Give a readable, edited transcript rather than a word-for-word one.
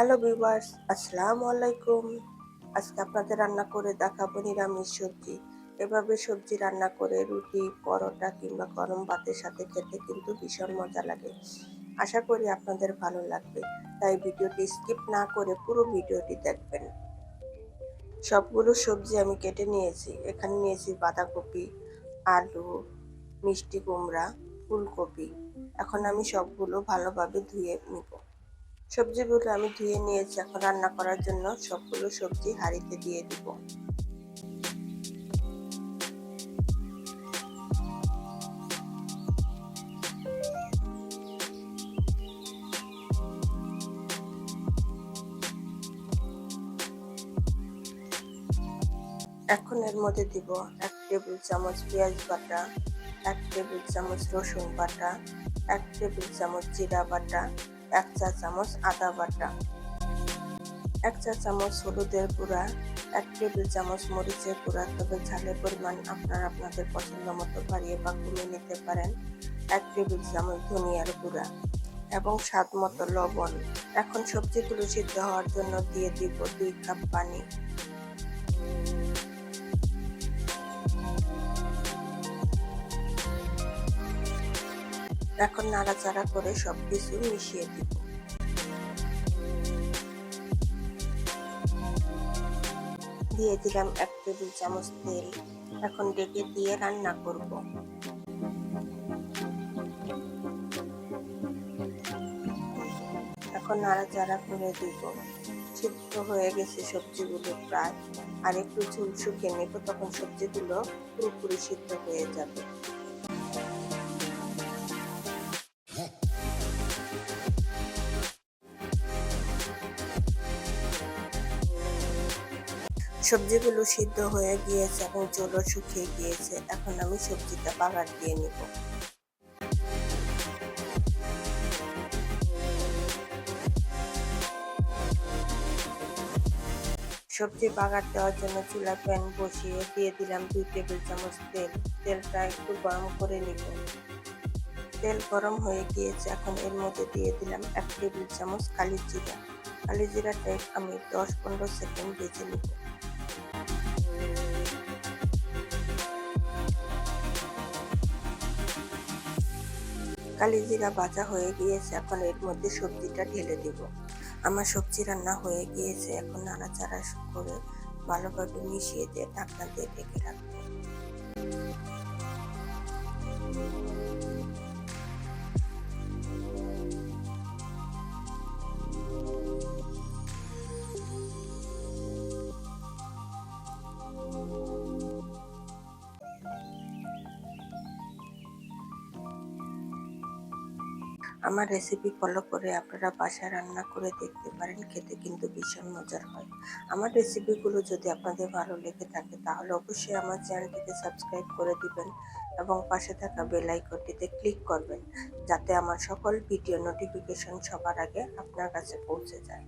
Hello viewers, আসসালামু আলাইকুম। আজকে আপনাদের রান্না করে দেখাবো নিরামিষ সবজি। এভাবে সবজি রান্না করে রুটি, পরোটা কিংবা গরম ভাতের সাথে খেতে কিন্তু ভীষণ মজা লাগে। আশা করি আপনাদের ভালো লাগবে, তাই ভিডিওটি স্কিপ না করে পুরো ভিডিওটি দেখবেন। সবগুলো সবজি আমি কেটে নিয়েছি। এখানে নিয়েছি বাঁধাকপি, আলু, মিষ্টি কুমড়া, ফুলকপি। এখন আমি সবগুলো ভালোভাবে ধুয়ে নিব। সবজিগুলো আমি ধুয়ে নিয়েছি। এখন রান্না করার জন্য সবগুলো সবজি হাঁড়িতে দিয়ে দিব। এখন এর মধ্যে দিব 1 টেবিল চামচ পেঁয়াজ বাটা, 1 টেবিল চামচ রসুন বাটা, 1 টেবিল চামচ জিরা বাটা, 1 চা চামচ আদা বাটা, 1 চা চামচ হলুদের গুঁড়া, 1 টেবিল চামচ মরিচের গুঁড়া, তবে ঝালের পরিমাণ আপনারা আপনাদের পছন্দ মতো বাড়িয়ে বা কমিয়ে নিতে পারেন, 1 টেবিল চামচ ধনিয়ার গুঁড়া এবং স্বাদ মতো লবণ। এখন সবজিগুলো সিদ্ধ হওয়ার জন্য দিয়ে দিব 2 কাপ পানি। এখন নাড়াচাড়া করে সবকিছু মিশিয়ে দিব। দিয়ে দিলাম 1 টেবিল চামচ তেল। এখন ঢেকে দিয়ে রান্না করব। এখন নাড়াচাড়া করে দিব। সিদ্ধ হয়ে গেছে সবজিগুলো প্রায়, আর একটু ঝোল শুকিয়ে নেব, তখন সবজিগুলো পুরোপুরি সিদ্ধ হয়ে যাবে। সবজিগুলো সিদ্ধ হয়ে গিয়েছে এবং ঝোলও শুকিয়ে গিয়েছে। এখন আমি সবজিটা বাগার দিয়ে নিব। সবজি বাগার দেওয়ার জন্য চুলায় প্যান বসিয়ে দিয়ে দিলাম 2 টেবিল চামচ তেল। তেলটা একটু গরম করে নিব। তেল গরম হয়ে গিয়েছে। এখন এর মধ্যে দিয়ে দিলাম 1 টেবিল চামচ কালি জিরা। কালি জিরাটা আমি 10-15 সেকেন্ড ভেজে নিব। কালি জিরা ভাজা হয়ে গিয়েছে। এখন এর মধ্যে সবজিটা ঢেলে দিব। আমার সবজি রান্না হয়ে গিয়েছে। এখন নাড়াচাড়া করে ভালোভাবে মিশিয়ে দিয়ে ঢাকনা দিয়ে ঢেকে রাখবো। আমার রেসিপি ফলো করে আপনারা বাসায় রান্না করে দেখতে পারেন, খেতে কিন্তু ভীষণ মজার হয়। আমার রেসিপিগুলো যদি আপনাদের ভালো লেগে থাকে তাহলে অবশ্যই আমার চ্যানেলটিকে সাবস্ক্রাইব করে দিবেন এবং পাশে থাকা বেল আইকনটিতে ক্লিক করবেন, যাতে আমার সকল ভিডিও নোটিফিকেশন সবার আগে আপনার কাছে পৌঁছে যায়।